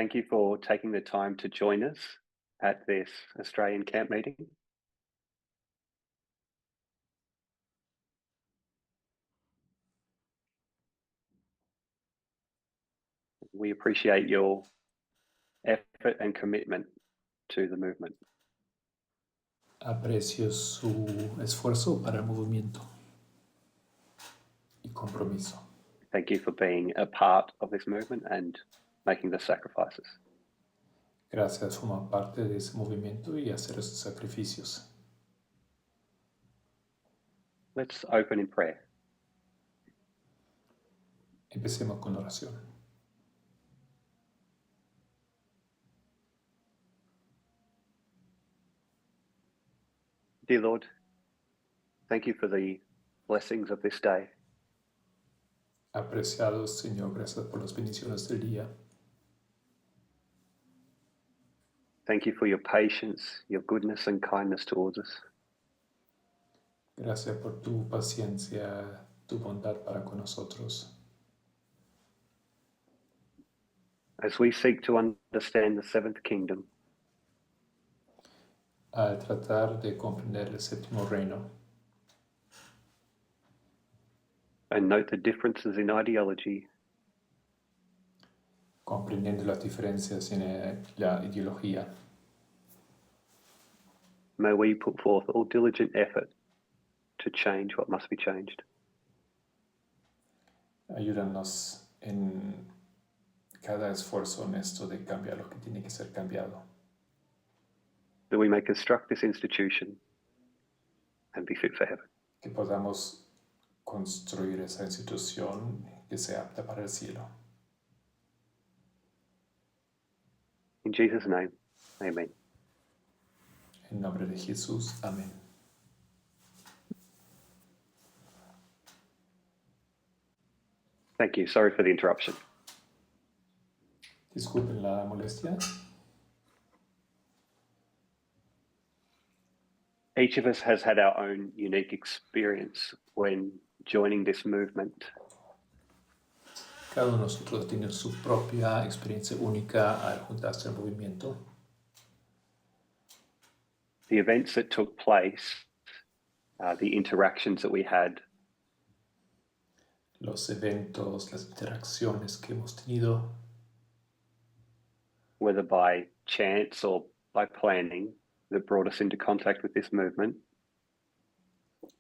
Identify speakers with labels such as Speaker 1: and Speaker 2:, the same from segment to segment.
Speaker 1: Thank you for taking the time to join us at this Australian camp meeting. We appreciate your effort and commitment to the movement.
Speaker 2: Aprecio su esfuerzo para el movimiento y compromiso.
Speaker 1: Thank you for being a part of this movement and making the sacrifices.
Speaker 2: Gracias por formar parte de ese movimiento y hacer esos sacrificios.
Speaker 1: Let's open in prayer.
Speaker 2: Empecemos con oración.
Speaker 1: Dear Lord, thank you for the blessings of this day.
Speaker 2: Apreciado Señor, gracias por las bendiciones del día.
Speaker 1: Thank you for your patience, your goodness and kindness towards us.
Speaker 2: Gracias por tu paciencia, tu bondad para con nosotros.
Speaker 1: As we seek to understand the seventh kingdom,
Speaker 2: Al tratar de comprender el séptimo reino
Speaker 1: and note the differences in ideology,
Speaker 2: comprendiendo las diferencias en la ideología,
Speaker 1: may we put forth all diligent effort to change what must be changed.
Speaker 2: ayúdanos en cada esfuerzo honesto de cambiar lo que tiene que ser cambiado.
Speaker 1: That we may construct this institution and be fit for heaven.
Speaker 2: Que podamos construir esa institución que sea apta para el cielo.
Speaker 1: In Jesus' name, amen.
Speaker 2: En nombre de Jesús, amén.
Speaker 1: Thank you. Sorry for the interruption.
Speaker 2: Disculpen la molestia.
Speaker 1: Each of us has had our own unique experience when joining this movement.
Speaker 2: Cada uno de nosotros tiene su propia experiencia única al juntarse al movimiento.
Speaker 1: The events that took place, the interactions that we had,
Speaker 2: Los eventos, las interacciones que hemos tenido,
Speaker 1: whether by chance or by planning, that brought us into contact with this movement,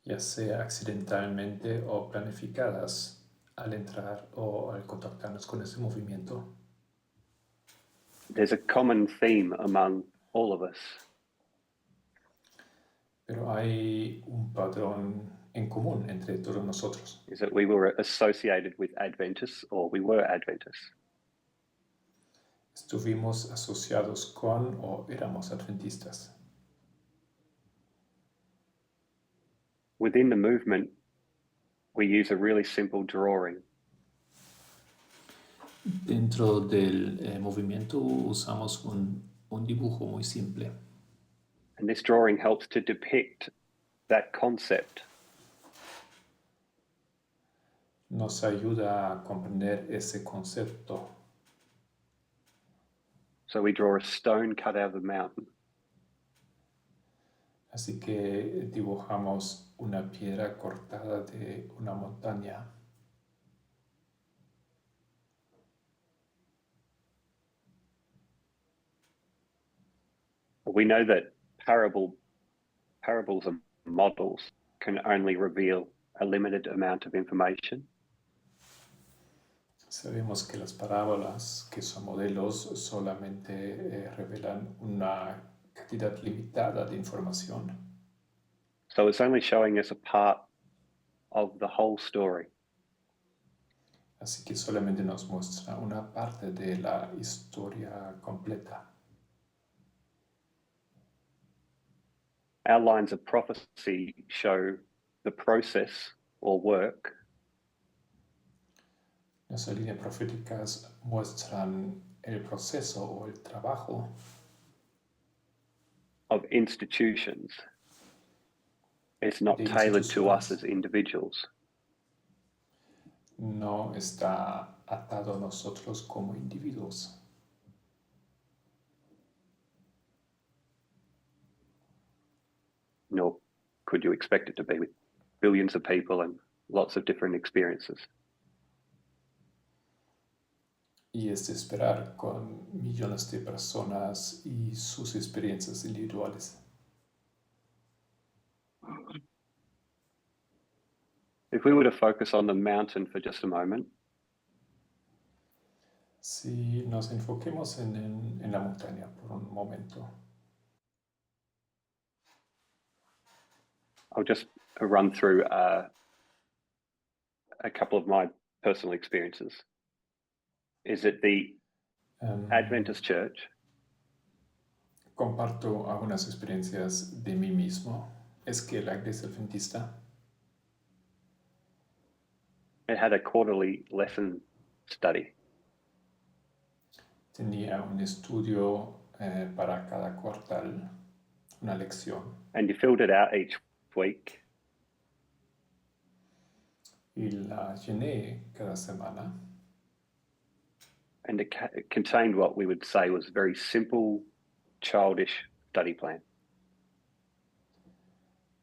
Speaker 2: ya sea accidentalmente o planificadas al entrar o al contactarnos con ese movimiento.
Speaker 1: there's a common theme among all of us.
Speaker 2: Pero hay un patrón en común entre todos nosotros.
Speaker 1: Is that we were associated with Adventists, or we were Adventists.
Speaker 2: Estuvimos asociados con o éramos adventistas.
Speaker 1: Within the movement, we use a really simple drawing.
Speaker 2: Dentro del movimiento usamos un dibujo muy simple.
Speaker 1: And this drawing helps to depict that concept.
Speaker 2: Nos ayuda a comprender ese concepto.
Speaker 1: So we draw a stone cut out of the mountain.
Speaker 2: Así que dibujamos una piedra cortada de una montaña.
Speaker 1: We know that parables and models can only reveal a limited amount of information.
Speaker 2: Sabemos que las parábolas, que son modelos, solamente revelan una cantidad limitada de información.
Speaker 1: So it's only showing us a part of the whole story.
Speaker 2: Así que solamente nos muestra una parte de la historia completa.
Speaker 1: Our lines of prophecy show the process or work
Speaker 2: Nuestras líneas proféticas muestran el proceso o el trabajo
Speaker 1: of institutions. It's not
Speaker 2: de
Speaker 1: tailored to us
Speaker 2: instituciones.
Speaker 1: as individuals.
Speaker 2: No está atado a nosotros como individuos.
Speaker 1: nor could you expect it to be with billions of people and lots of different experiences.
Speaker 2: Y es de esperar con millones de personas y sus experiencias individuales.
Speaker 1: If we were to focus on the mountain for just a moment,
Speaker 2: Si nos enfoquemos en la montaña por un momento,
Speaker 1: I'll just run through a couple of my personal experiences. Is that the Adventist Church
Speaker 2: comparto algunas experiencias de mí mismo. Es que la Iglesia Adventista
Speaker 1: it had a quarterly lesson study,
Speaker 2: tenía un estudio para cada cuartal, una lección,
Speaker 1: and you filled it out each week,
Speaker 2: y la llené cada semana.
Speaker 1: and it contained what we would say was a very simple, childish study plan.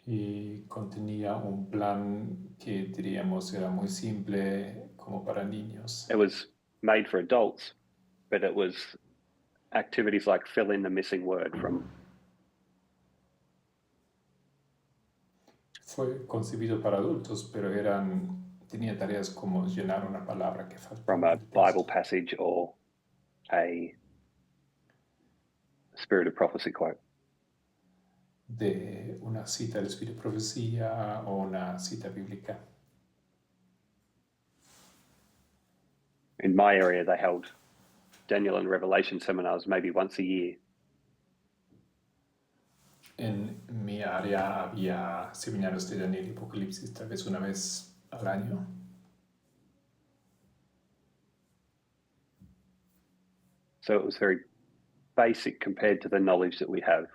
Speaker 2: Y contenía un plan que diríamos era muy simple, como para niños.
Speaker 1: It was made for adults, but it was activities like fill in the missing word
Speaker 2: Fue concebido para adultos, pero tenía tareas como llenar una palabra que faltaba.
Speaker 1: from a Bible passage or a Spirit of Prophecy quote.
Speaker 2: De una cita del Espíritu de Profecía o una cita bíblica.
Speaker 1: In my area, they held Daniel and Revelation seminars maybe once a year.
Speaker 2: En mi área había seminarios de Daniel y Apocalipsis tal vez una vez al año.
Speaker 1: So it was very basic compared to the knowledge that we have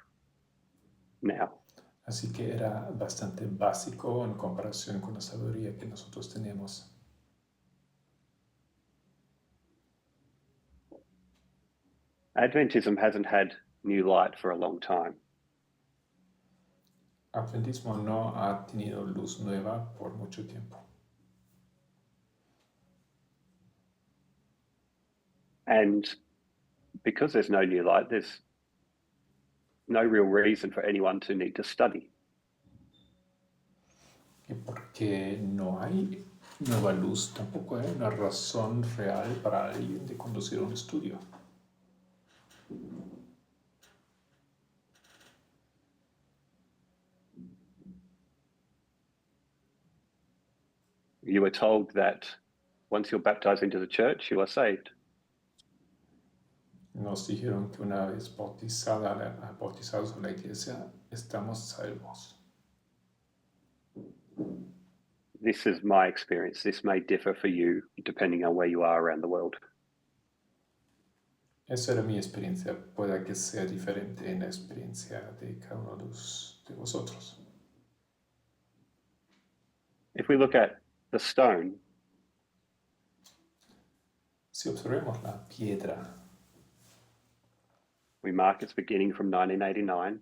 Speaker 1: now.
Speaker 2: Así que era bastante básico en comparación con la sabiduría que nosotros tenemos.
Speaker 1: Adventism hasn't had new light for a long time.
Speaker 2: Adventismo no ha tenido luz nueva por mucho tiempo.
Speaker 1: And because there's no new light, there's no real reason for anyone to need to study.
Speaker 2: Y porque no hay nueva luz, tampoco hay una razón real para alguien de conducir un estudio.
Speaker 1: You were told that once you're baptized into the church, you are saved.
Speaker 2: Nos dijeron que una vez bautizados en la iglesia, estamos salvos.
Speaker 1: This is my experience. This may differ for you depending on where you are around the world.
Speaker 2: Esa era mi experiencia. Puede que sea diferente en la experiencia de cada uno de vosotros.
Speaker 1: If we look at the stone,
Speaker 2: Si observemos la piedra,
Speaker 1: we mark its beginning from 1989.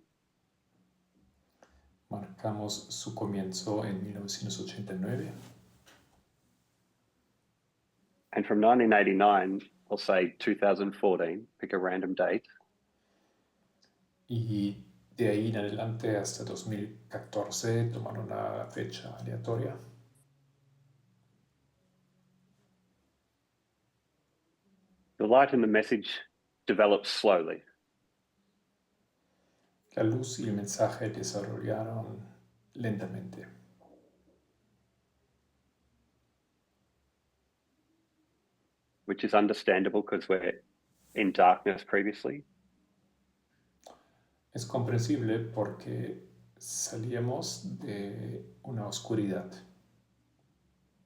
Speaker 2: marcamos su comienzo en 1989.
Speaker 1: And from 1989, I'll say 2014, pick a random date.
Speaker 2: Y de ahí en adelante hasta 2014 tomar una fecha aleatoria.
Speaker 1: The light and the message developed slowly.
Speaker 2: La luz y el mensaje desarrollaron lentamente.
Speaker 1: Which is understandable because we're in darkness previously.
Speaker 2: Es comprensible porque salíamos de una oscuridad.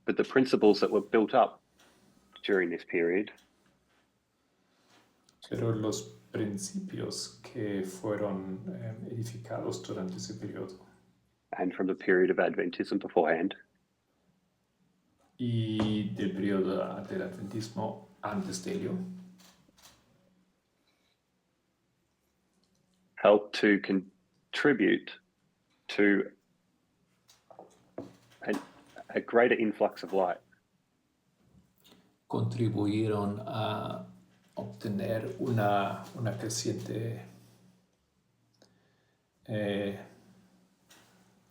Speaker 1: But the principles that were built up during this period
Speaker 2: Pero los principios que fueron edificados durante ese periodo
Speaker 1: and from the period of Adventism beforehand
Speaker 2: y del periodo del adventismo antes de ello
Speaker 1: help to contribute to a greater influx of light.
Speaker 2: Contribuyeron a obtener una creciente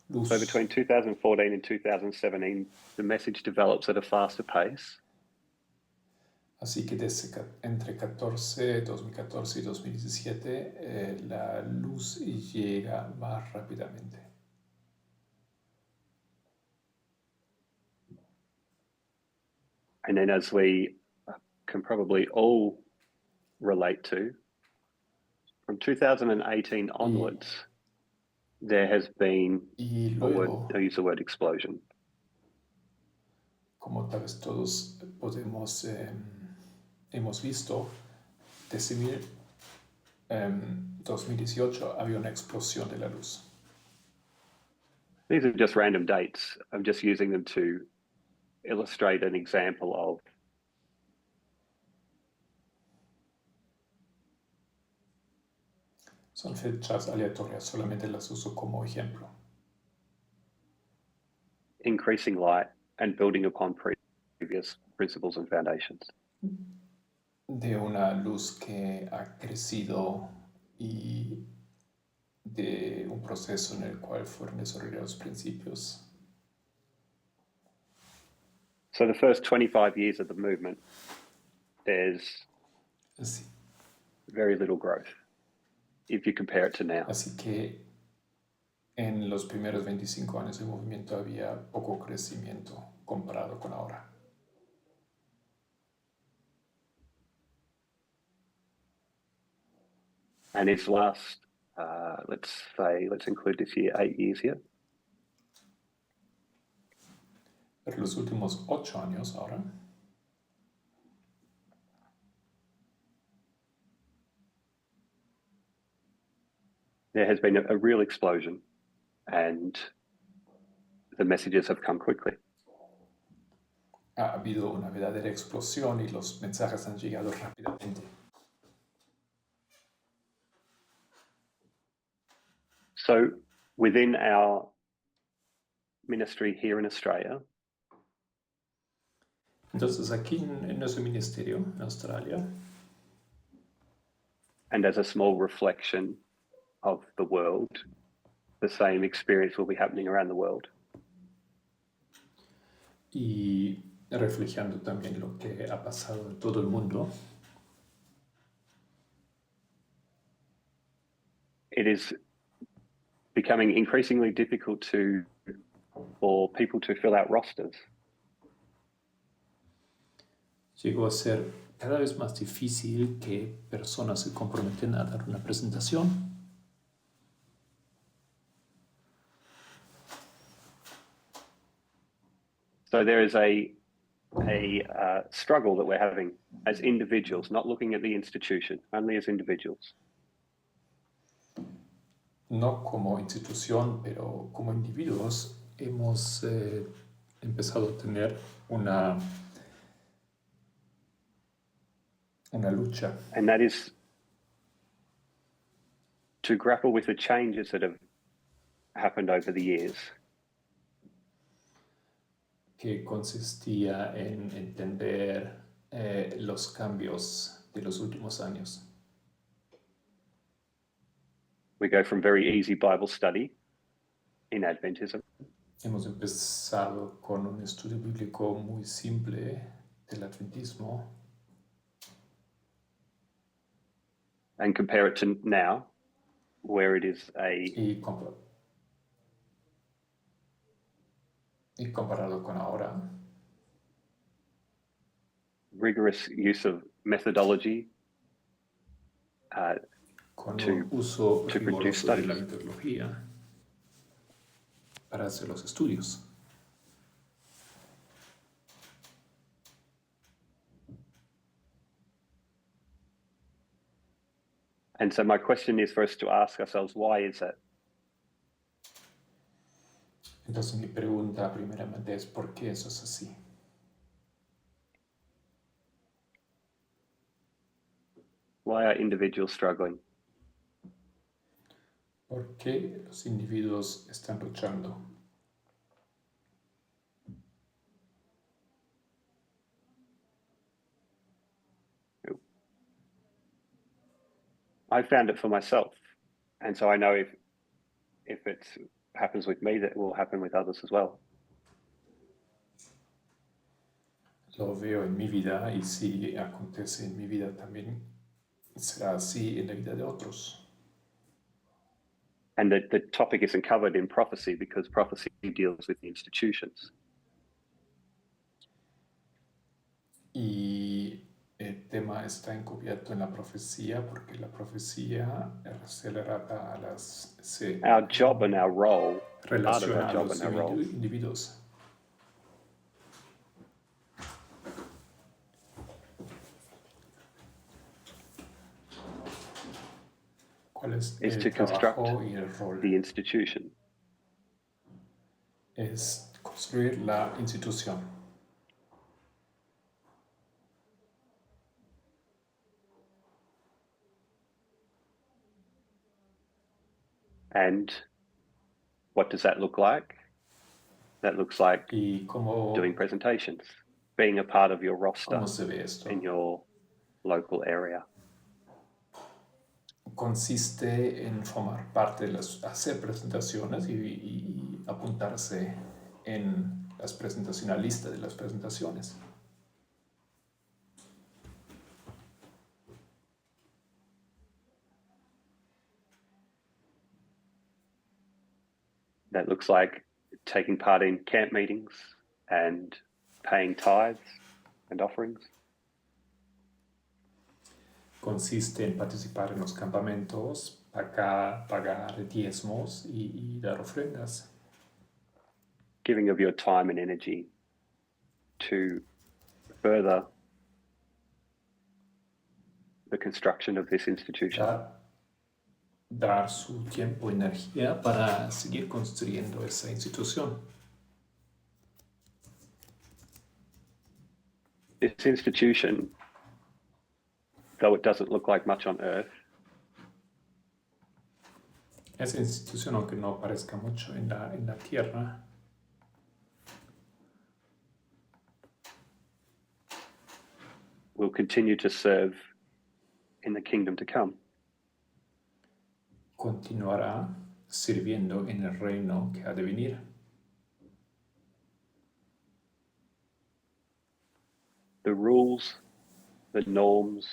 Speaker 2: luz.
Speaker 1: So between 2014 and 2017, the message develops at a faster pace.
Speaker 2: Así que entre 2014 y 2017, la luz llega más rápidamente.
Speaker 1: And then, as we can probably all relate to, from 2018 onwards, there has been I'll use the word explosion.
Speaker 2: Como tal vez todos hemos visto, desde 2018 había una explosión de la luz.
Speaker 1: These are just random dates. I'm just using them to illustrate an example of
Speaker 2: Son fechas aleatorias, solamente las uso como ejemplo.
Speaker 1: increasing light and building upon previous principles and foundations.
Speaker 2: De una luz que ha crecido y de un proceso en el cual fueron desarrollados principios.
Speaker 1: So the first 25 years of the movement, there's very little growth if you compare it to now.
Speaker 2: Así que en los primeros 25 años del movimiento había poco crecimiento comparado con ahora.
Speaker 1: And its last, let's include this year, 8 years here.
Speaker 2: Pero los últimos 8 años ahora,
Speaker 1: there has been a real explosion and the messages have come quickly.
Speaker 2: Ha habido una verdadera explosión y los mensajes han llegado rápidamente.
Speaker 1: So within our ministry here in Australia,
Speaker 2: entonces aquí en nuestro ministerio en Australia,
Speaker 1: and as a small reflection of the world, the same experience will be happening around the world.
Speaker 2: Y reflejando también lo que ha pasado en todo el mundo,
Speaker 1: it is becoming increasingly difficult for people to fill out rosters.
Speaker 2: Llegó a ser cada vez más difícil que personas se comprometen a dar una presentación.
Speaker 1: So there is a struggle that we're having as individuals, not looking at the institution, only as individuals.
Speaker 2: No como institución, pero como individuos hemos empezado a tener una lucha.
Speaker 1: And that is to grapple with the changes that have happened over the years.
Speaker 2: Que consistía en entender los cambios de los últimos años.
Speaker 1: We go from very easy Bible study in Adventism.
Speaker 2: Hemos empezado con un estudio bíblico muy simple del Adventismo.
Speaker 1: And compare it to now, where it is
Speaker 2: y comparado con ahora,
Speaker 1: rigorous use of methodology
Speaker 2: con un uso
Speaker 1: to produce
Speaker 2: riguroso de la
Speaker 1: studies.
Speaker 2: metodología para hacer los estudios.
Speaker 1: And so my question is for us to ask ourselves, why is that?
Speaker 2: Entonces mi pregunta primeramente es ¿por qué eso es así?
Speaker 1: Why are individuals struggling?
Speaker 2: ¿Por qué los individuos están luchando?
Speaker 1: I found it for myself, and so I know if it happens with me, that it will happen with others as well.
Speaker 2: Lo veo en mi vida y si acontece en mi vida también será así en la vida de otros.
Speaker 1: And the topic isn't covered in prophecy because prophecy deals with the institutions.
Speaker 2: Y el tema está encubierto en la profecía porque la profecía se relata a las...
Speaker 1: Our job and our role, part of
Speaker 2: relaciona
Speaker 1: our
Speaker 2: a
Speaker 1: job
Speaker 2: los
Speaker 1: and our role,
Speaker 2: individuos. ¿Cuál es
Speaker 1: is to
Speaker 2: el
Speaker 1: construct
Speaker 2: trabajo y el rol?
Speaker 1: the institution.
Speaker 2: Es construir la institución.
Speaker 1: And what does that look like? That looks like
Speaker 2: ¿Y cómo,
Speaker 1: doing presentations, being a part of your roster
Speaker 2: cómo se ve esto?
Speaker 1: in your local area.
Speaker 2: Consiste en formar parte de hacer presentaciones y apuntarse en las presentaciones, la lista de las presentaciones.
Speaker 1: That looks like taking part in camp meetings and paying tithes and offerings.
Speaker 2: Consiste en participar en los campamentos, pagar diezmos y dar ofrendas.
Speaker 1: Giving of your time and energy to further the construction of this institution.
Speaker 2: Dar su tiempo y energía para seguir construyendo esa institución.
Speaker 1: This institution, though it doesn't look like much on earth,
Speaker 2: Esa institución, aunque no aparezca mucho en la tierra,
Speaker 1: will continue to serve in the kingdom to come.
Speaker 2: continuará sirviendo en el reino que ha de venir.
Speaker 1: The rules, the norms,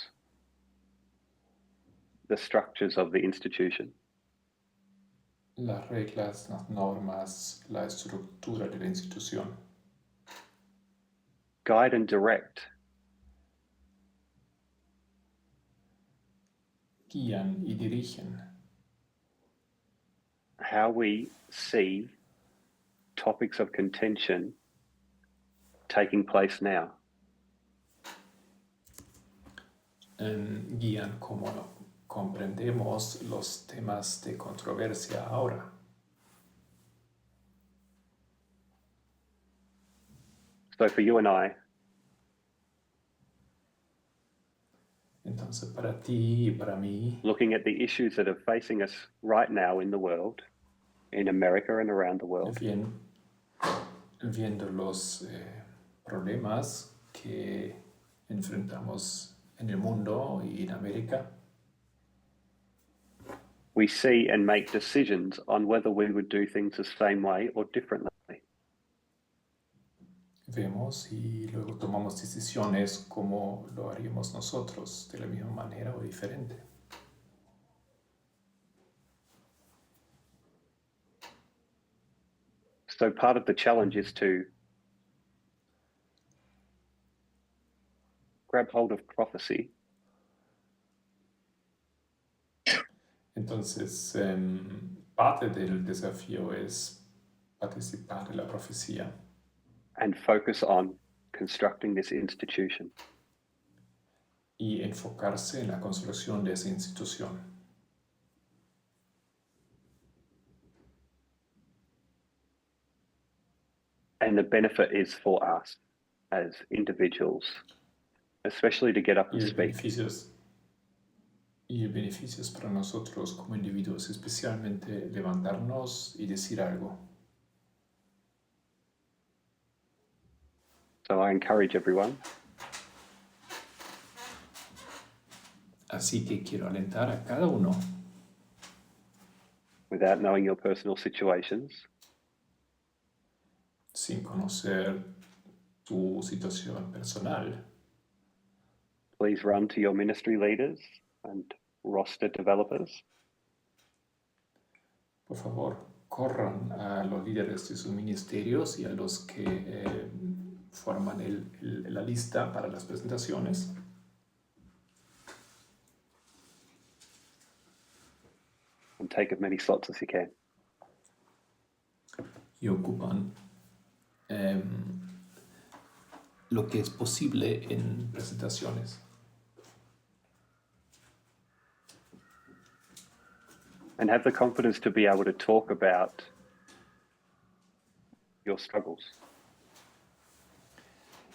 Speaker 1: the structures of the institution
Speaker 2: Las reglas, las normas, la estructura de la institución
Speaker 1: guide and direct
Speaker 2: guían y dirigen
Speaker 1: how we see topics of contention taking place now.
Speaker 2: Guían cómo comprendemos los temas de controversia ahora.
Speaker 1: So for you and I,
Speaker 2: Entonces, para ti y para mí,
Speaker 1: looking at the issues that are facing us right now in the world, in America and around the world,
Speaker 2: viendo los problemas que enfrentamos en el mundo y en América,
Speaker 1: we see and make decisions on whether we would do things the same way or differently.
Speaker 2: vemos y luego tomamos decisiones como lo haríamos nosotros, de la misma manera o diferente.
Speaker 1: So part of the challenge is to grab hold of prophecy.
Speaker 2: Entonces, parte del desafío es participar de la profecía
Speaker 1: And focus on constructing this institution.
Speaker 2: y enfocarse en la construcción de esa institución.
Speaker 1: And the benefit is for us as individuals, especially to get up
Speaker 2: Y
Speaker 1: and
Speaker 2: el
Speaker 1: speak.
Speaker 2: beneficio Y el beneficio es para nosotros como individuos, especialmente levantarnos y decir algo.
Speaker 1: So I encourage everyone
Speaker 2: Así que quiero alentar a cada uno,
Speaker 1: without knowing your personal situations,
Speaker 2: sin conocer tu situación personal.
Speaker 1: please run to your ministry leaders and roster developers
Speaker 2: Por favor, corran a los líderes de sus ministerios y a los que forman la lista para las presentaciones
Speaker 1: and take as many slots as you can.
Speaker 2: y ocupan lo que es posible en presentaciones.
Speaker 1: And have the confidence to be able to talk about your struggles.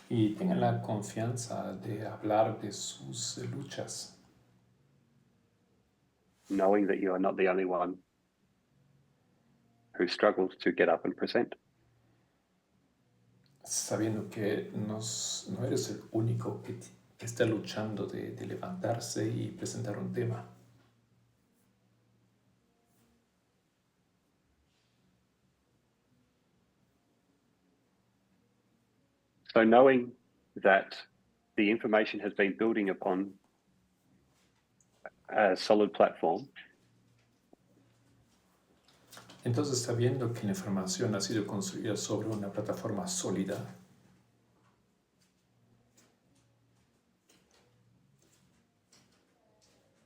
Speaker 2: Y tengan la confianza de hablar de sus luchas,
Speaker 1: knowing that you are not the only one who struggles to get up and present.
Speaker 2: sabiendo que no eres el único que está luchando de levantarse y presentar un tema.
Speaker 1: So knowing that the information has been building upon a solid platform,
Speaker 2: Entonces, sabiendo que la información ha sido construida sobre una plataforma sólida,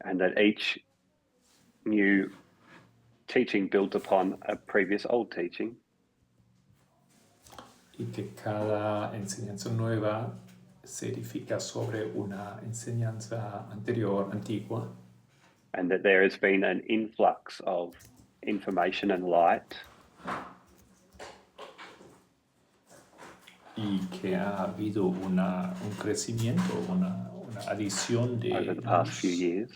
Speaker 1: and that each new teaching builds upon a previous old teaching,
Speaker 2: y que cada enseñanza nueva se edifica sobre una enseñanza anterior, antigua,
Speaker 1: and that there has been an influx of information and light
Speaker 2: y que ha habido un crecimiento, una adición de
Speaker 1: over the past few
Speaker 2: luz
Speaker 1: years,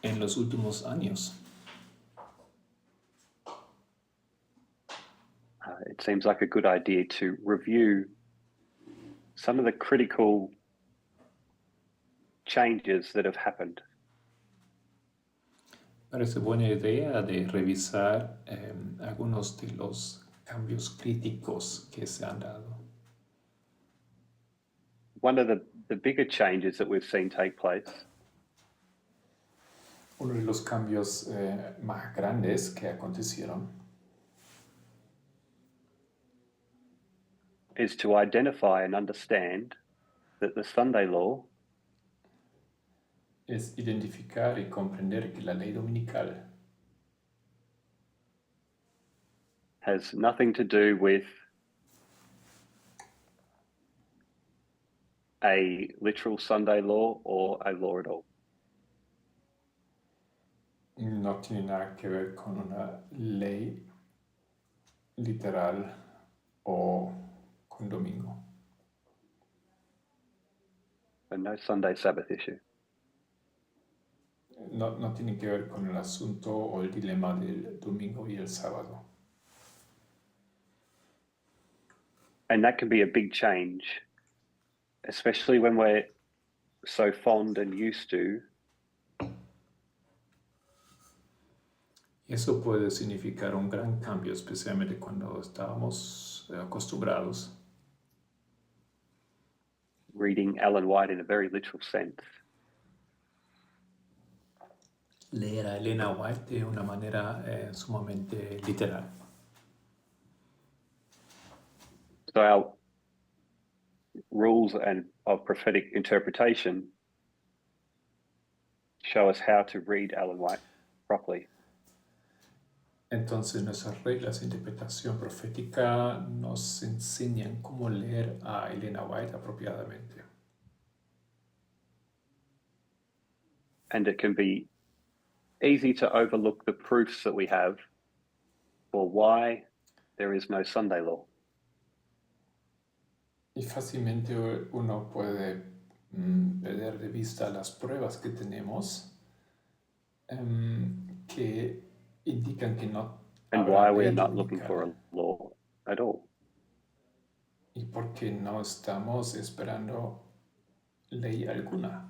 Speaker 2: en los últimos años.
Speaker 1: it seems like a good idea to review some of the critical changes that have happened.
Speaker 2: Parece buena idea de revisar algunos de los cambios críticos que se han dado.
Speaker 1: One of the bigger changes that we've seen take place
Speaker 2: Uno de los cambios más grandes que acontecieron
Speaker 1: is to identify and understand that the Sunday law
Speaker 2: es identificar y comprender que la ley dominical
Speaker 1: has nothing to do with a literal Sunday law or a law at all.
Speaker 2: no tiene nada que ver con una ley literal o con domingo.
Speaker 1: And no Sunday Sabbath issue.
Speaker 2: No tiene que ver con el asunto o el dilema del domingo y el sábado.
Speaker 1: And that can be a big change, especially when we're so fond and used to
Speaker 2: Eso puede significar un gran cambio, especialmente cuando estábamos acostumbrados
Speaker 1: reading Ellen White in a very literal sense.
Speaker 2: leer a Elena White de una manera sumamente literal.
Speaker 1: So our rules and of prophetic interpretation show us how to read Ellen White properly.
Speaker 2: Entonces nuestras reglas de interpretación profética nos enseñan cómo leer a Elena White apropiadamente.
Speaker 1: And it can be easy to overlook the proofs that we have for why there is no Sunday law.
Speaker 2: Y fácilmente uno puede perder de vista las pruebas que tenemos que indican que no
Speaker 1: and
Speaker 2: habrá
Speaker 1: why we are
Speaker 2: ley
Speaker 1: not looking for
Speaker 2: dominical
Speaker 1: a law at all.
Speaker 2: y porque no estamos esperando ley alguna.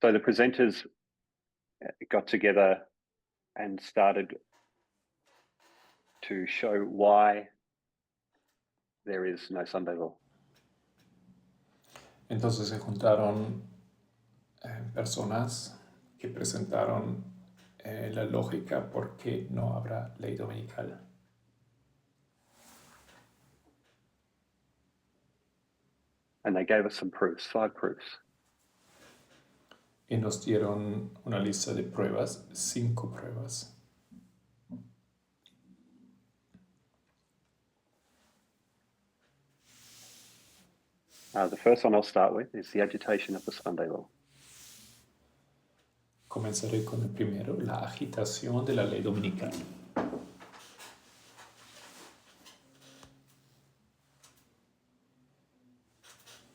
Speaker 1: So the presenters got together and started to show why there is no Sunday law.
Speaker 2: Entonces se juntaron personas que presentaron la lógica por qué no habrá ley dominical.
Speaker 1: And they gave us some proofs, 5 proofs.
Speaker 2: Y nos dieron una lista de pruebas, 5 pruebas.
Speaker 1: The first one I'll start with is the agitation of the Sunday law.
Speaker 2: Comenzaré con el primero, la agitación de la ley dominical.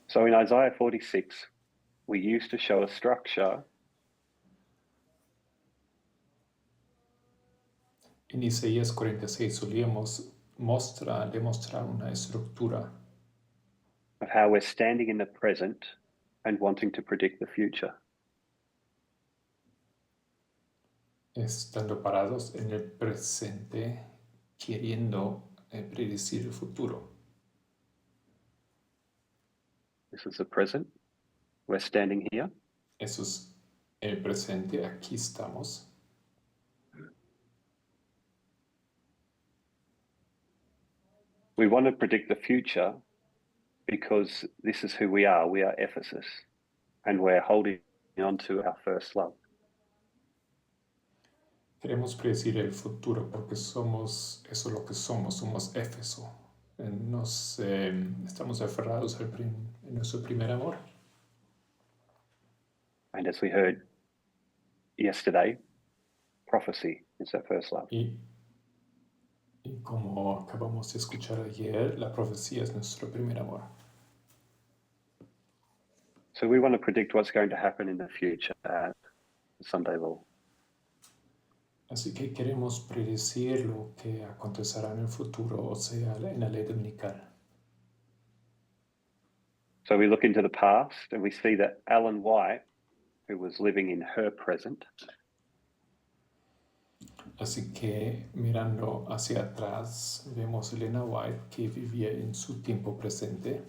Speaker 1: So in Isaiah 46, we used to show a structure.
Speaker 2: En Isaías 46 solíamos demostrar una estructura
Speaker 1: Of how we're standing in the present and wanting to predict the future.
Speaker 2: estando parados en el presente, queriendo predecir el futuro.
Speaker 1: This is the present. We're standing here.
Speaker 2: Eso es el presente, aquí estamos.
Speaker 1: We want to predict the future because this is who we are. We are Ephesus, and we're holding on to our first love.
Speaker 2: Queremos predecir el futuro porque somos, eso es lo que somos Éfeso. Estamos aferrados en nuestro primer amor.
Speaker 1: And as we heard yesterday, prophecy is our first love.
Speaker 2: Y como acabamos de escuchar ayer, la profecía es nuestro primer amor.
Speaker 1: So we want to predict what's going to happen in the future at the Sunday law.
Speaker 2: Así que queremos predecir lo que acontecerá en el futuro, o sea, en la ley dominical.
Speaker 1: So we look into the past and we see that Ellen White, who was living in her present,
Speaker 2: Así que mirando hacia atrás, vemos a Elena White que vivía en su tiempo presente.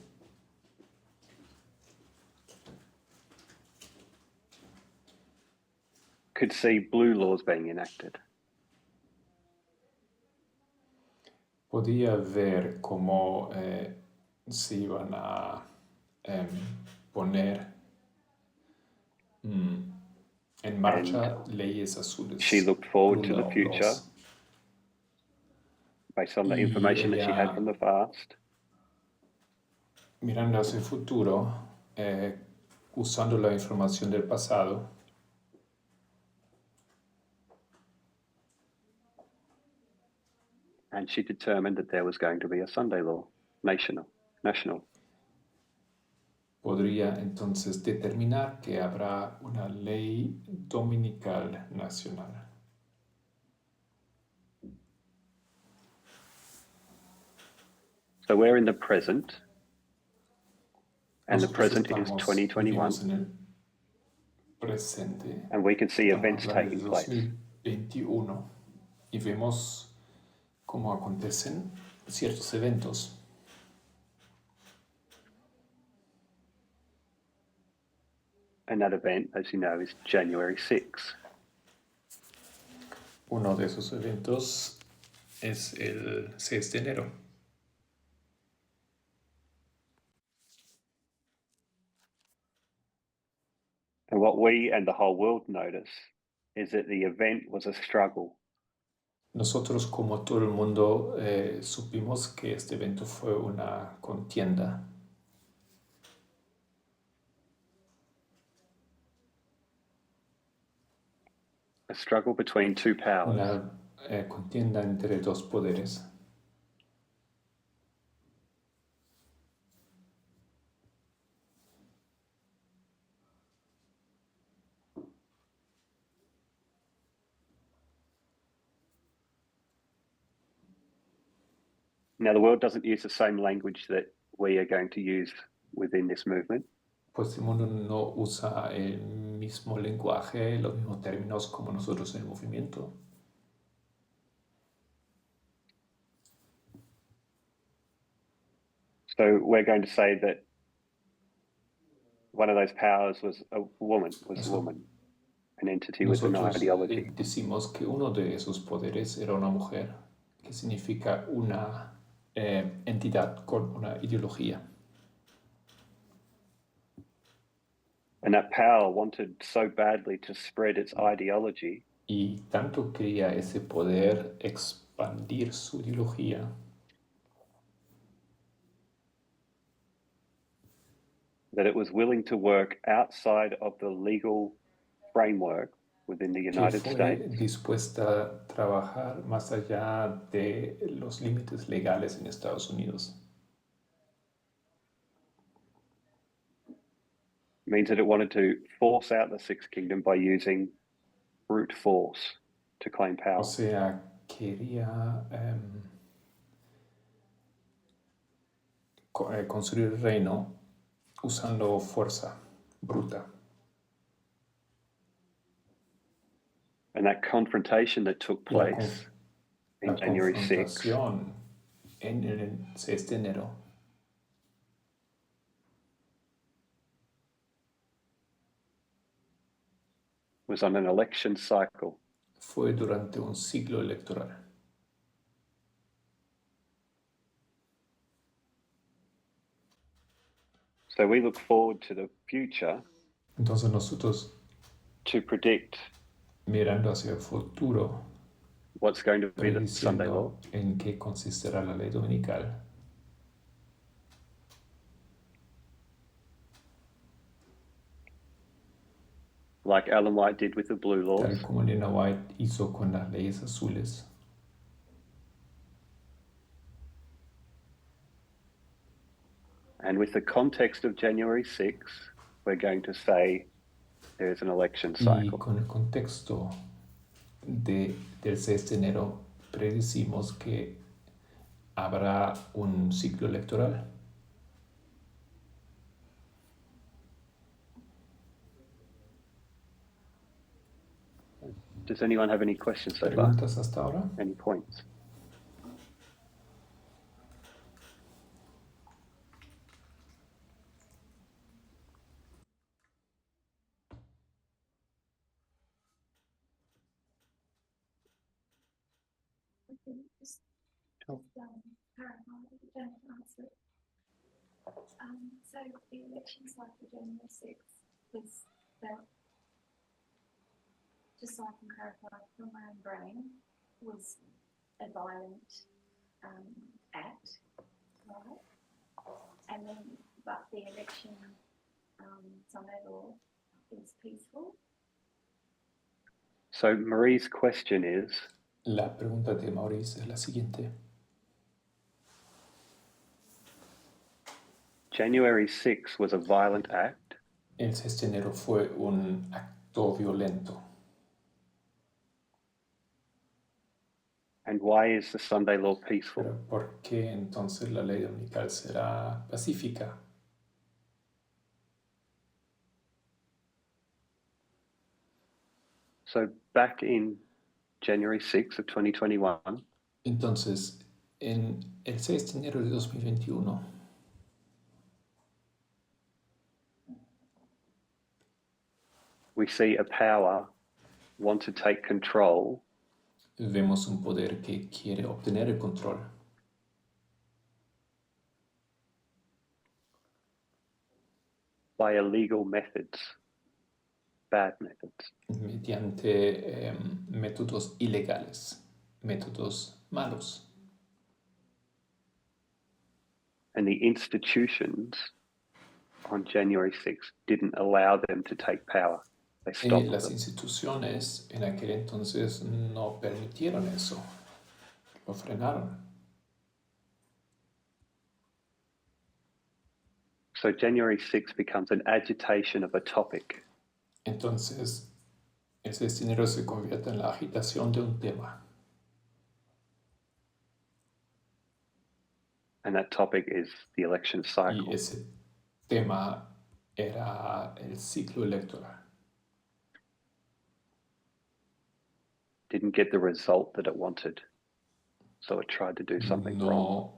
Speaker 1: could see blue laws being enacted.
Speaker 2: Podía ver cómo se iban a poner en marcha leyes azules.
Speaker 1: She looked forward to
Speaker 2: blue
Speaker 1: the future
Speaker 2: laws.
Speaker 1: based on the
Speaker 2: Y
Speaker 1: information that she had
Speaker 2: ella-
Speaker 1: from the past.
Speaker 2: Mirando hacia el futuro, usando la información del pasado,
Speaker 1: And she determined that there was going to be a Sunday law, national.
Speaker 2: podría entonces determinar que habrá una ley dominical nacional.
Speaker 1: So we're in the present, and the
Speaker 2: Nosotros
Speaker 1: present is
Speaker 2: estamos-
Speaker 1: 2021,
Speaker 2: vivimos en el presente.
Speaker 1: and we can see events
Speaker 2: Estamos hablando
Speaker 1: taking
Speaker 2: de
Speaker 1: place.
Speaker 2: 2021 y vemos cómo acontecen ciertos eventos.
Speaker 1: And that event, as you know, is January 6th.
Speaker 2: Uno de esos eventos es el 6 de enero.
Speaker 1: And what we and the whole world notice is that the event was a struggle.
Speaker 2: Nosotros, como todo el mundo, supimos que este evento fue una contienda.
Speaker 1: A struggle between two powers.
Speaker 2: Una contienda entre dos poderes.
Speaker 1: Now, the world doesn't use the same language that we are going to use within this movement.
Speaker 2: Pues el mundo no usa el mismo lenguaje, los mismos términos como nosotros en el movimiento.
Speaker 1: So we're going to say that one of those powers was a woman, an entity with an
Speaker 2: Nosotros
Speaker 1: ideology.
Speaker 2: decimos que uno de esos poderes era una mujer, que significa una entidad con una ideología.
Speaker 1: And that power wanted so badly to spread its ideology
Speaker 2: Y tanto quería ese poder expandir su ideología
Speaker 1: that it was willing to work outside of the legal framework within the
Speaker 2: que
Speaker 1: United
Speaker 2: fue
Speaker 1: States
Speaker 2: dispuesta a trabajar más allá de los límites legales en Estados Unidos.
Speaker 1: means that it wanted to force out the Sixth Kingdom by using brute force to claim power.
Speaker 2: O sea, quería construir el reino usando fuerza bruta.
Speaker 1: And that confrontation that took place in January 6
Speaker 2: en el 6 de enero
Speaker 1: was on an election cycle.
Speaker 2: Fue durante un ciclo electoral.
Speaker 1: So we look forward to the future.
Speaker 2: Entonces nosotros
Speaker 1: to predict
Speaker 2: mirando hacia el futuro,
Speaker 1: what's going to be the Sunday law.
Speaker 2: En qué consistirá la ley dominical.
Speaker 1: Like Ellen White did with the blue laws.
Speaker 2: Tal como Elena White hizo con las leyes azules.
Speaker 1: And with the context of January 6, we're going to say there is an election cycle.
Speaker 2: Y con el contexto del 6 de enero predecimos que habrá un ciclo electoral.
Speaker 1: Does anyone have any questions so far?
Speaker 2: ¿Preguntas hasta ahora?
Speaker 1: Any points?
Speaker 3: So the election cycle January 6th was that, just so I can clarify from my own brain, was a violent act, right? And then, but the election Sunday law is peaceful.
Speaker 1: So Marie's question is.
Speaker 2: La pregunta de Maurice es la siguiente.
Speaker 1: January 6 was a violent act.
Speaker 2: El 6 de enero fue un acto violento.
Speaker 1: And why is the Sunday law peaceful?
Speaker 2: Pero ¿por qué entonces la ley dominical será pacífica?
Speaker 1: So back in January 6 of 2021.
Speaker 2: Entonces, en el 6 de enero de 2021,
Speaker 1: we see a power want to take control.
Speaker 2: Vemos un poder que quiere obtener el control.
Speaker 1: By illegal methods, bad methods.
Speaker 2: Mediante métodos ilegales, métodos malos.
Speaker 1: And the institutions on January 6 didn't allow them to take power. They stopped
Speaker 2: Las
Speaker 1: them.
Speaker 2: instituciones en aquel entonces no permitieron eso, lo frenaron.
Speaker 1: So January 6 becomes an agitation of a topic.
Speaker 2: Entonces, el 6 de enero se convierte en la agitación de un tema.
Speaker 1: And that topic is the election cycle.
Speaker 2: Y ese tema era el ciclo electoral.
Speaker 1: Didn't get the result that it wanted. So it tried to do something wrong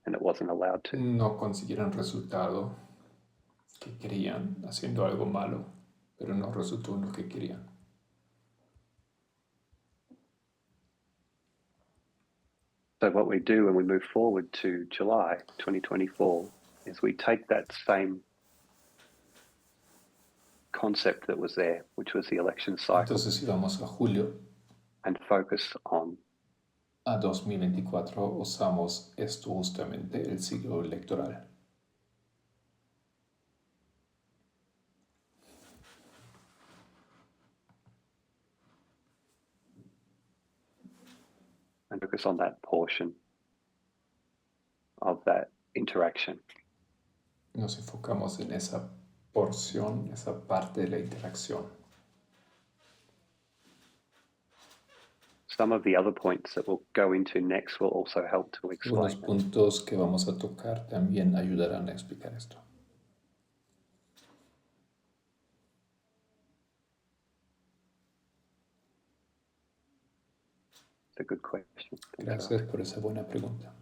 Speaker 1: and it wasn't allowed to.
Speaker 2: No consiguieron el resultado que querían haciendo algo malo, pero no resultó en lo que querían.
Speaker 1: So what we do when we move forward to July 2024 is we take that same concept that was there, which was the election cycle,
Speaker 2: Entonces, si vamos a julio,
Speaker 1: and focus on
Speaker 2: a 2024, usamos esto justamente, el ciclo electoral.
Speaker 1: and focus on that portion of that interaction.
Speaker 2: Nos enfocamos en esa porción, esa parte de la interacción.
Speaker 1: Some of the other points that we'll go into next will also help to explain
Speaker 2: Algunos puntos que vamos a tocar también ayudarán a explicar esto.
Speaker 1: It's a good question.
Speaker 2: Gracias por esa buena pregunta.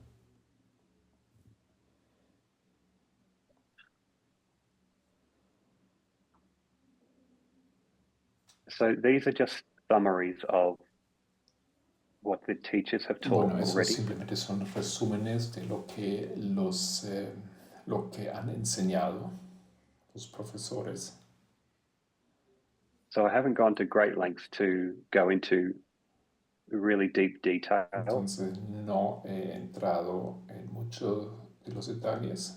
Speaker 1: So these are just summaries of what the teachers have taught
Speaker 2: Bueno, esos
Speaker 1: already.
Speaker 2: simplemente son resúmenes de lo que han enseñado los profesores.
Speaker 1: So I haven't gone to great lengths to go into really deep detail.
Speaker 2: Entonces no he entrado en muchos de los detalles.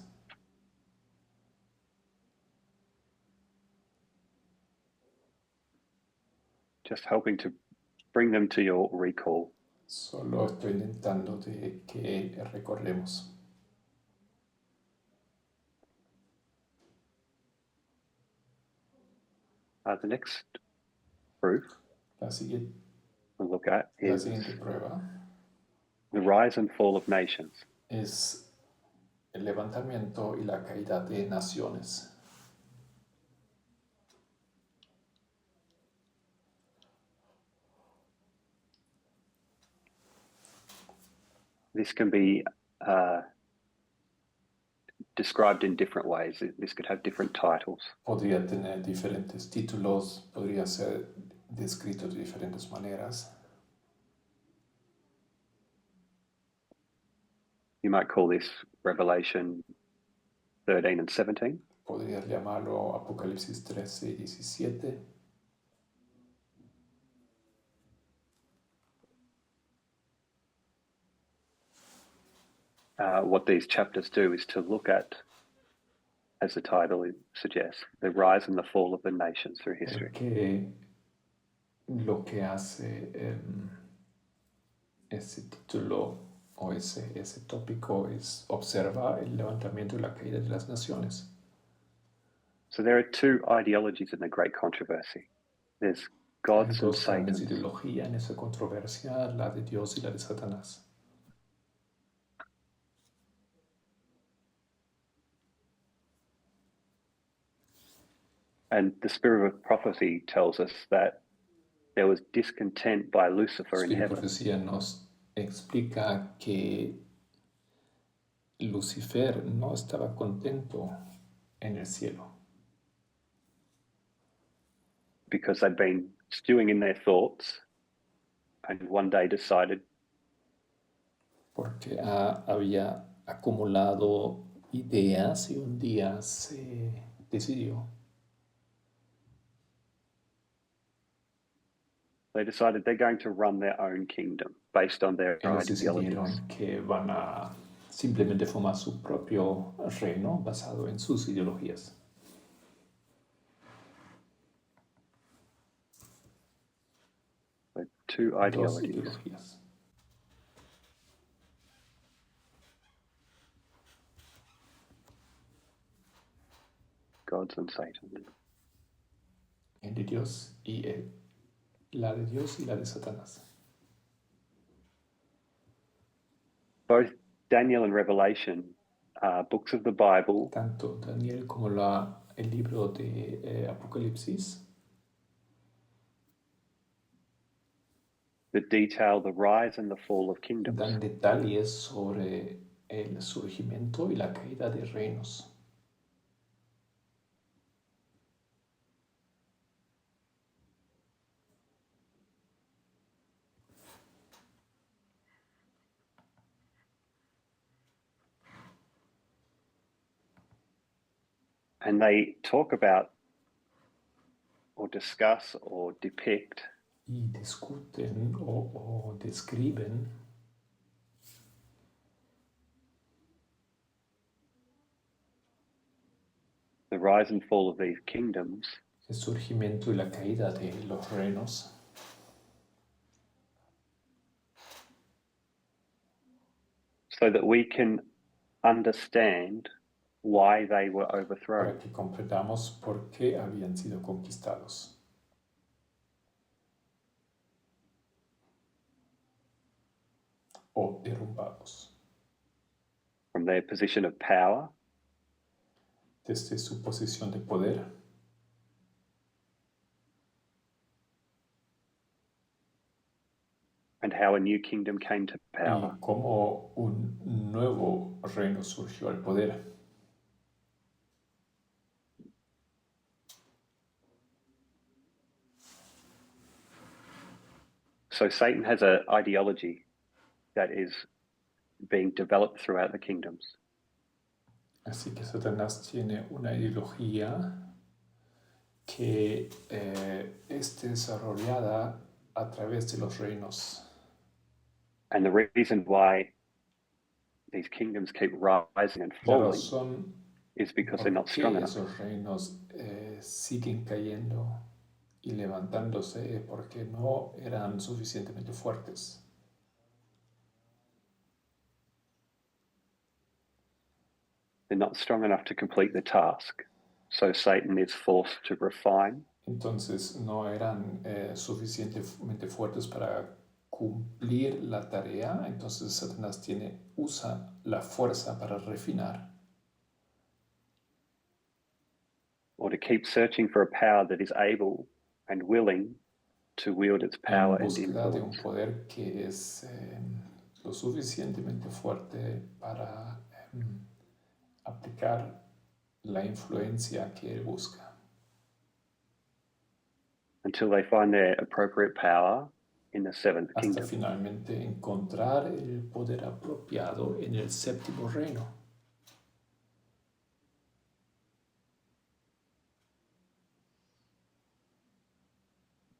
Speaker 1: Just helping to bring them to your recall.
Speaker 2: Solo estoy intentando de que recordemos.
Speaker 1: The next proof
Speaker 2: La siguiente,
Speaker 1: we'll look at
Speaker 2: la
Speaker 1: is
Speaker 2: siguiente prueba
Speaker 1: the rise and fall of nations.
Speaker 2: es el levantamiento y la caída de naciones.
Speaker 1: This can be described in different ways. This could have different titles.
Speaker 2: Podría tener diferentes títulos, podría ser descrito de diferentes maneras.
Speaker 1: You might call this Revelation 13 and 17.
Speaker 2: Podrías llamarlo Apocalipsis 13 y 17.
Speaker 1: What these chapters do is to look at, as the title suggests, the rise and the fall of the nations through history.
Speaker 2: Porque lo que hace ese título o ese tópico es observar el levantamiento y la caída de las naciones.
Speaker 1: So there are two ideologies in the Great Controversy. There's God's and
Speaker 2: Dos grandes
Speaker 1: Satan's.
Speaker 2: ideologías en esa controversia, la de Dios y la de Satanás.
Speaker 1: And the spirit of prophecy tells us that there was discontent by Lucifer in
Speaker 2: La
Speaker 1: heaven.
Speaker 2: profecía nos explica que Lucifer no estaba contento en el cielo.
Speaker 1: Because they'd been stewing in their thoughts and one day decided
Speaker 2: Porque había acumulado ideas y un día se decidió.
Speaker 1: they're going to run their own kingdom based on their
Speaker 2: Ellos
Speaker 1: ideologies.
Speaker 2: decidieron que van a simplemente formar su propio reino basado en sus ideologías.
Speaker 1: So two
Speaker 2: Dos
Speaker 1: ideologies.
Speaker 2: ideologías.
Speaker 1: God's and Satan's.
Speaker 2: El de Dios y la de Dios y la de Satanás.
Speaker 1: Both Daniel and Revelation are books of the Bible
Speaker 2: Tanto Daniel como el libro de Apocalipsis
Speaker 1: that detail the rise and the fall of kingdoms.
Speaker 2: dan detalles sobre el surgimiento y la caída de reinos.
Speaker 1: And they talk about or discuss or depict
Speaker 2: Y discuten o describen
Speaker 1: the rise and fall of these kingdoms
Speaker 2: el surgimiento y la caída de los reinos
Speaker 1: so that we can understand why they were overthrown.
Speaker 2: para que comprendamos por qué habían sido conquistados. O derrumbados.
Speaker 1: From their position of power
Speaker 2: desde su posición de poder
Speaker 1: and how a new kingdom came to power.
Speaker 2: y cómo un nuevo reino surgió al poder.
Speaker 1: So Satan has an ideology that is being developed throughout the kingdoms.
Speaker 2: Así que Satanás tiene una ideología que es desarrollada a través de los reinos.
Speaker 1: And the reason why these kingdoms keep rising and
Speaker 2: La
Speaker 1: falling
Speaker 2: razón
Speaker 1: is because they're
Speaker 2: por
Speaker 1: not
Speaker 2: qué
Speaker 1: strong enough.
Speaker 2: esos reinos siguen cayendo y levantándose porque no eran suficientemente fuertes.
Speaker 1: They're not strong enough to complete the task. So Satan is forced to refine
Speaker 2: Entonces no eran suficientemente fuertes para cumplir la tarea. Entonces Satanás usa la fuerza para refinar
Speaker 1: or to keep searching for a power that is able and willing to wield its power
Speaker 2: en
Speaker 1: and
Speaker 2: búsqueda de un
Speaker 1: influence.
Speaker 2: poder que es lo suficientemente fuerte para aplicar la influencia que él busca.
Speaker 1: Until they find their appropriate power in the seventh
Speaker 2: Hasta
Speaker 1: kingdom.
Speaker 2: finalmente encontrar el poder apropiado en el séptimo reino.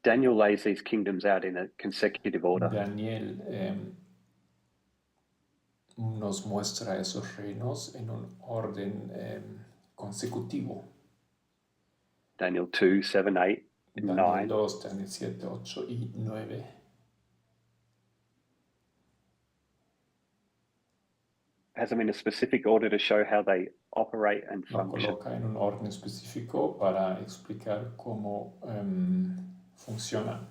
Speaker 1: Daniel lays these kingdoms out in a consecutive order.
Speaker 2: Daniel nos muestra esos reinos en un orden consecutivo.
Speaker 1: Daniel 2, 7, 8, and
Speaker 2: Daniel
Speaker 1: 9.
Speaker 2: 2, Daniel 7, 8 y 9.
Speaker 1: Has them in a specific order to show how they operate and
Speaker 2: Lo
Speaker 1: function.
Speaker 2: coloca en un orden específico para explicar cómo funcionan.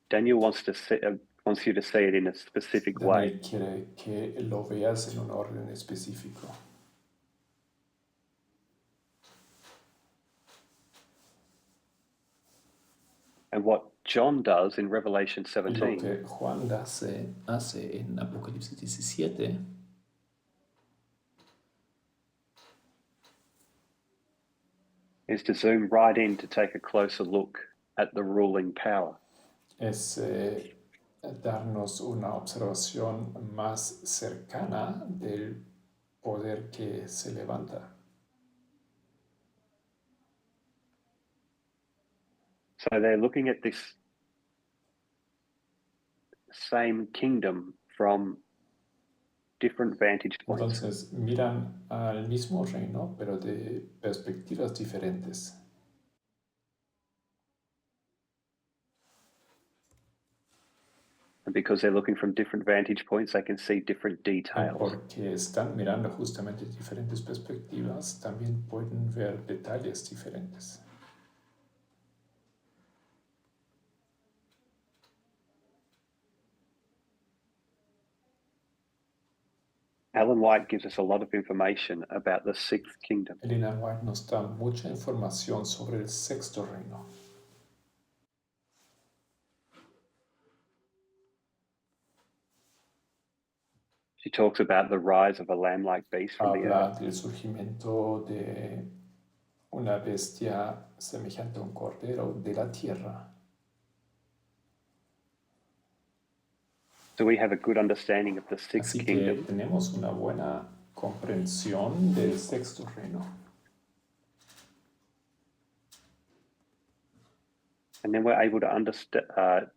Speaker 1: Daniel wants you to see it in a specific way.
Speaker 2: Daniel quiere que lo veas en un orden específico.
Speaker 1: And what John does in Revelation
Speaker 2: Y lo
Speaker 1: 17
Speaker 2: que Juan hace en Apocalipsis 17
Speaker 1: is to zoom right in to take a closer look at the ruling power.
Speaker 2: es darnos una observación más cercana del poder que se levanta.
Speaker 1: So they're looking at this same kingdom from different vantage points.
Speaker 2: Entonces miran al mismo reino, pero de perspectivas diferentes.
Speaker 1: And because they're looking from different vantage points, they can see different
Speaker 2: Y
Speaker 1: details.
Speaker 2: porque están mirando justamente diferentes perspectivas, también pueden ver detalles diferentes.
Speaker 1: Ellen White gives us a lot of information about the sixth kingdom.
Speaker 2: Elena White nos da mucha información sobre el sexto reino.
Speaker 1: She talks about the rise of a lamb-like beast from the
Speaker 2: Habla
Speaker 1: earth.
Speaker 2: del surgimiento de una bestia semejante a un cordero de la tierra.
Speaker 1: So we have a good understanding of the sixth
Speaker 2: Así que
Speaker 1: kingdom.
Speaker 2: tenemos una buena comprensión del sexto reino.
Speaker 1: And then we're able to understand,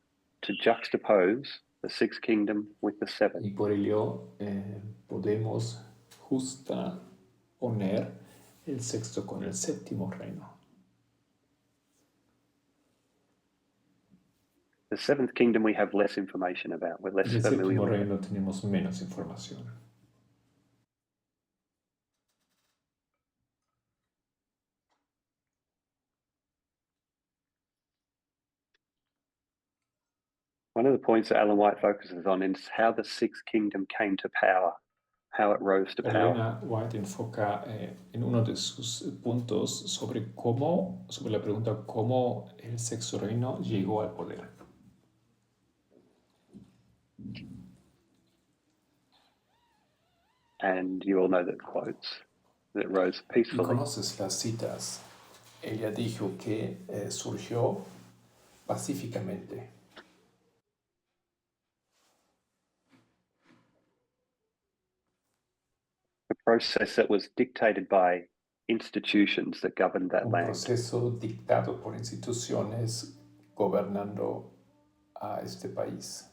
Speaker 1: to juxtapose the sixth kingdom with the seventh.
Speaker 2: Y por ello podemos poner el sexto con el séptimo reino.
Speaker 1: The seventh kingdom we have less information about. We're less
Speaker 2: El
Speaker 1: familiar
Speaker 2: séptimo
Speaker 1: with it.
Speaker 2: reino tenemos menos información.
Speaker 1: One of the points that Ellen White focuses on is how the sixth kingdom came to power, how it rose to power.
Speaker 2: Elena White enfoca en uno de sus puntos sobre la pregunta cómo el sexto reino llegó al poder.
Speaker 1: And you all know the quotes, that it rose
Speaker 2: Y
Speaker 1: peacefully.
Speaker 2: conoces las citas. Ella dijo que surgió pacíficamente.
Speaker 1: A process that was dictated by institutions that governed that
Speaker 2: Un
Speaker 1: land.
Speaker 2: proceso dictado por instituciones gobernando a este país.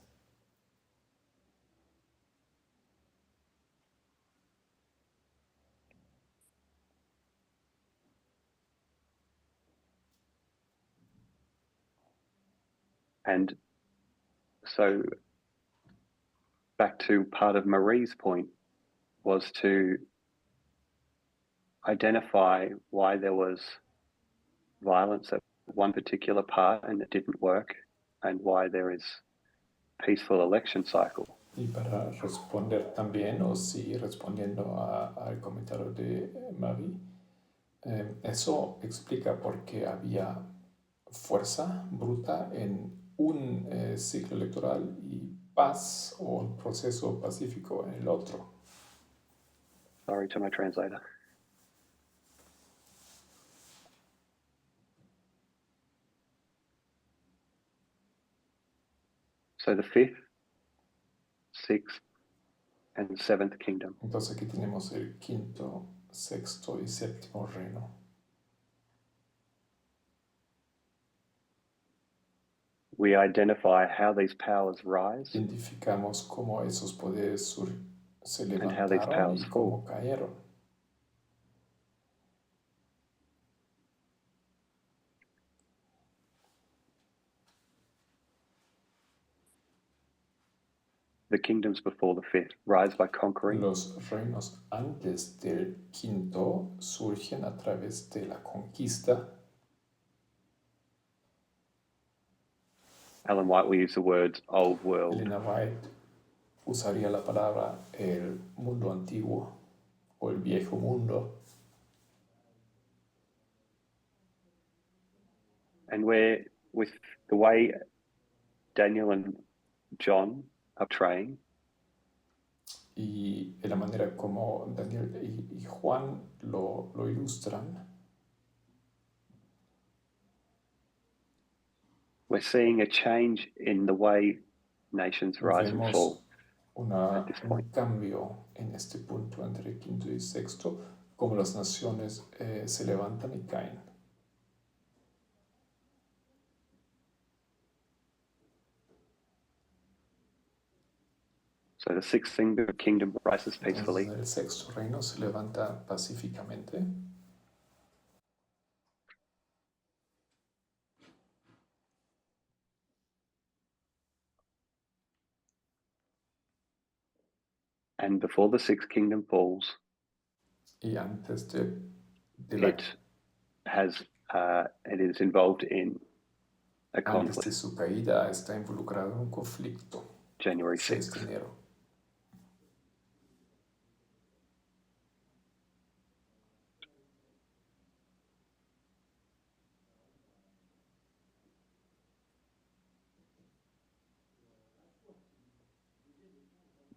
Speaker 1: And so back to part of Marie's point was to identify why there was violence at one particular part and it didn't work, and why there is peaceful election cycle.
Speaker 2: Y para responder también, o sí, respondiendo al comentario de Marie, eso explica por qué había fuerza bruta en un ciclo electoral y paz o un proceso pacífico en el otro.
Speaker 1: Sorry to my translator. So the fifth, sixth, and seventh kingdom.
Speaker 2: Entonces aquí tenemos el quinto, sexto y séptimo reino.
Speaker 1: We identify how these powers rise
Speaker 2: Identificamos cómo esos poderes se
Speaker 1: and how these
Speaker 2: levantaron
Speaker 1: powers
Speaker 2: y
Speaker 1: fall.
Speaker 2: cómo cayeron.
Speaker 1: The kingdoms before the fifth rise by conquering,
Speaker 2: Los reinos antes del quinto surgen a través de la conquista.
Speaker 1: Ellen White will use the words old world,
Speaker 2: Elena White usaría la palabra el mundo antiguo o el viejo mundo.
Speaker 1: and where with the way Daniel and John are portraying,
Speaker 2: Y de la manera como Daniel y Juan lo ilustran,
Speaker 1: we're seeing a change in the way nations rise and fall.
Speaker 2: vemos
Speaker 1: at this
Speaker 2: un
Speaker 1: point.
Speaker 2: cambio en este punto entre el quinto y sexto, como las naciones se levantan y caen.
Speaker 1: So the sixth kingdom rises peacefully,
Speaker 2: Entonces, el sexto reino se levanta pacíficamente.
Speaker 1: and before the sixth kingdom falls,
Speaker 2: Y antes de la,
Speaker 1: it is involved in a
Speaker 2: antes de
Speaker 1: conflict.
Speaker 2: su caída está involucrado en un conflicto.
Speaker 1: January
Speaker 2: 6 de
Speaker 1: 6th.
Speaker 2: enero.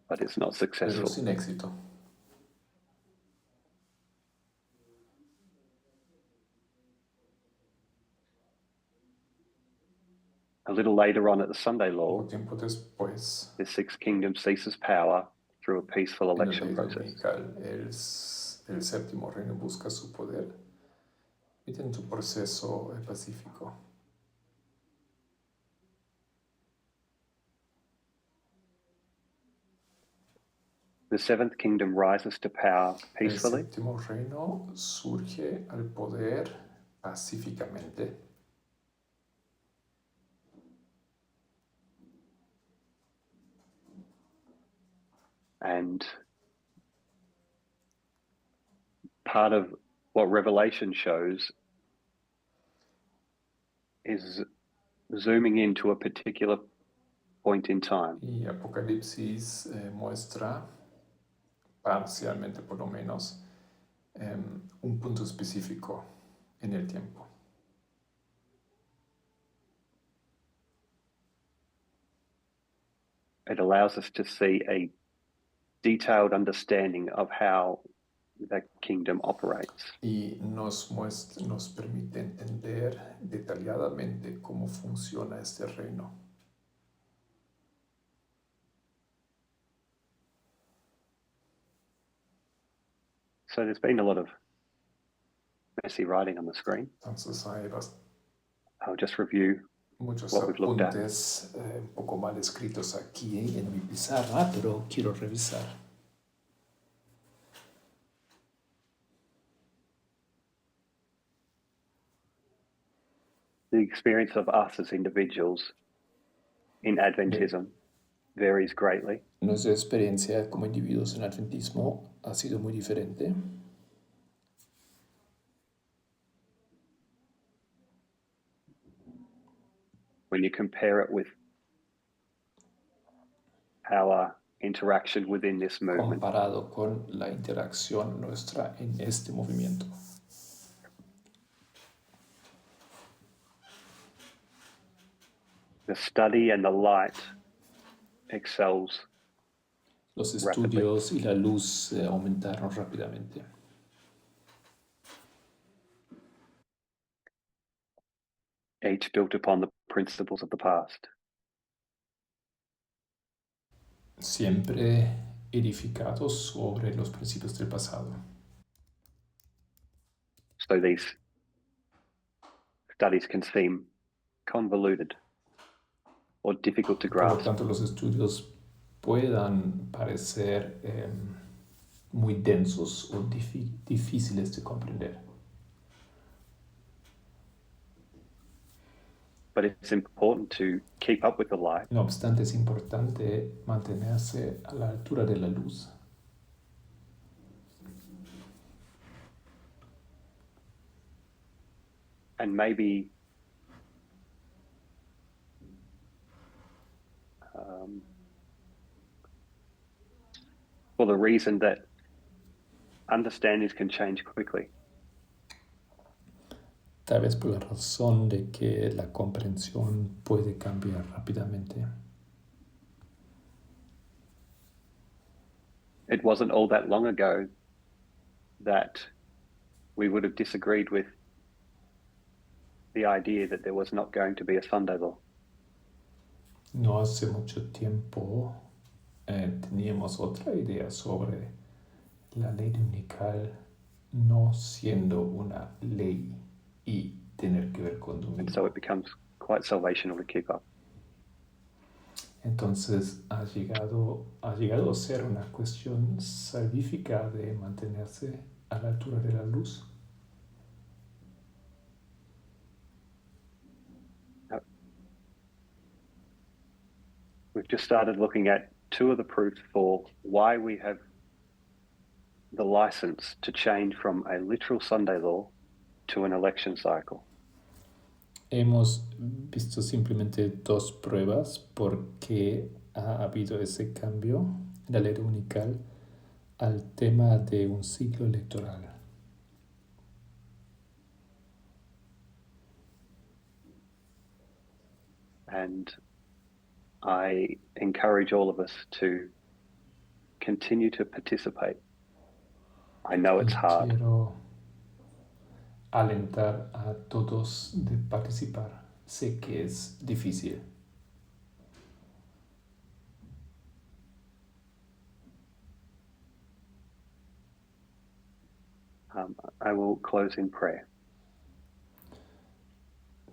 Speaker 1: but it's not
Speaker 2: pero
Speaker 1: successful.
Speaker 2: sin éxito.
Speaker 1: A little later on at the Sunday
Speaker 2: Poco
Speaker 1: law,
Speaker 2: tiempo después,
Speaker 1: the Sixth Kingdom ceases power through a peaceful
Speaker 2: en el
Speaker 1: election
Speaker 2: ley
Speaker 1: process.
Speaker 2: dominical, el séptimo reino busca su poder mediante un proceso pacífico.
Speaker 1: The Seventh Kingdom rises to power
Speaker 2: El
Speaker 1: peacefully,
Speaker 2: séptimo reino surge al poder pacíficamente
Speaker 1: and part of what Revelation shows is zooming into a particular point in time.
Speaker 2: y Apocalipsis muestra parcialmente por lo menos un punto específico en el tiempo.
Speaker 1: It allows us to see a detailed understanding of how the kingdom operates.
Speaker 2: Y nos permite entender detalladamente cómo funciona este reino.
Speaker 1: So there's been a lot of messy writing on the screen.
Speaker 2: Entonces hay
Speaker 1: I'll just review
Speaker 2: muchos
Speaker 1: what we've looked at.
Speaker 2: apuntes un poco mal escritos aquí en mi pizarra, pero quiero revisar.
Speaker 1: The experience of us as individuals in Adventism varies greatly.
Speaker 2: Nuestra experiencia como individuos en Adventismo ha sido muy diferente.
Speaker 1: When you compare it with our interaction within this movement.
Speaker 2: Comparado con la interacción nuestra en este movimiento.
Speaker 1: The study and the light excels.
Speaker 2: Los estudios y la luz aumentaron rápidamente.
Speaker 1: Each built upon the principles of the past.
Speaker 2: Siempre edificados sobre los principios del pasado.
Speaker 1: So these studies can seem convoluted or difficult to
Speaker 2: Por lo
Speaker 1: grasp.
Speaker 2: tanto, los estudios puedan parecer muy densos o difíciles de comprender.
Speaker 1: But it's important to keep up with the light.
Speaker 2: No obstante, es importante mantenerse a la altura de la luz.
Speaker 1: And maybe for the reason that understandings can change quickly.
Speaker 2: Tal vez por la razón de que la comprensión puede cambiar rápidamente.
Speaker 1: It wasn't all that long ago that we would have disagreed with the idea that there was not going to be a Sunday law.
Speaker 2: No hace mucho tiempo teníamos otra idea sobre la ley dominical no siendo una ley y tener que ver con domingo.
Speaker 1: And so it becomes quite salvational to keep up.
Speaker 2: Entonces ha llegado a ser una cuestión salvífica de mantenerse a la altura de la luz.
Speaker 1: We've just started looking at two of the proofs for why we have the license to change from a literal Sunday law to an election cycle.
Speaker 2: Hemos visto simplemente dos pruebas por qué ha habido ese cambio en la ley dominical al tema de un ciclo electoral.
Speaker 1: And I encourage all of us to continue to participate. I know it's
Speaker 2: Y
Speaker 1: hard.
Speaker 2: quiero alentar a todos de participar. Sé que es difícil.
Speaker 1: I will close in prayer.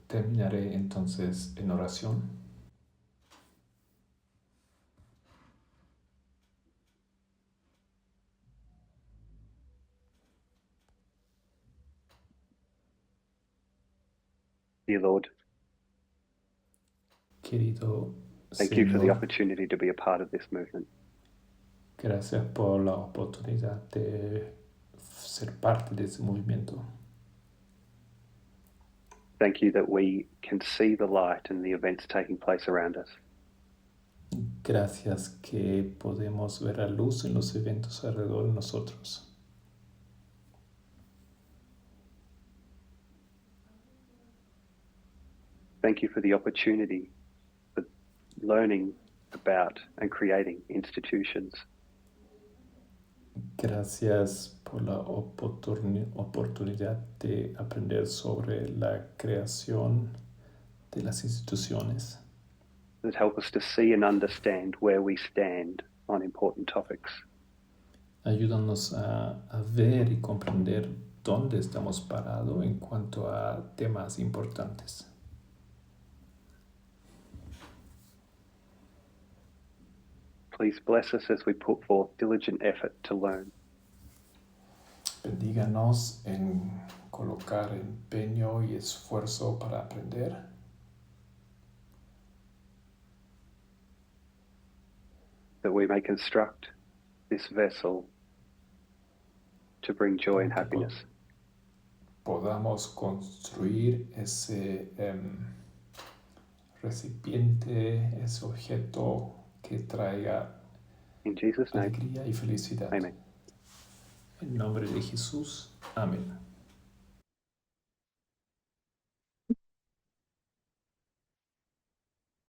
Speaker 2: Terminaré entonces en oración.
Speaker 1: Dear Lord,
Speaker 2: Querido
Speaker 1: thank you for the
Speaker 2: Señor,
Speaker 1: opportunity to be a part of this movement.
Speaker 2: gracias por la oportunidad de ser parte de ese movimiento.
Speaker 1: Thank you that we can see the light and the events taking place around us.
Speaker 2: Gracias que podemos ver la luz en los eventos alrededor de nosotros.
Speaker 1: Thank you for the opportunity for learning about and creating institutions.
Speaker 2: Gracias por la oportunidad de aprender sobre la creación de las instituciones
Speaker 1: That help us to see and understand where we stand on important topics.
Speaker 2: Ayúdanos a ver y comprender dónde estamos parados en cuanto a temas importantes.
Speaker 1: Please bless us as we put forth diligent effort to learn.
Speaker 2: Bendíganos en colocar empeño y esfuerzo para aprender.
Speaker 1: That we may construct this vessel to bring joy and happiness.
Speaker 2: Podamos construir ese recipiente, ese objeto que traiga
Speaker 1: In Jesus' name,
Speaker 2: alegría y felicidad.
Speaker 1: amen.
Speaker 2: En nombre de Jesús. Amén.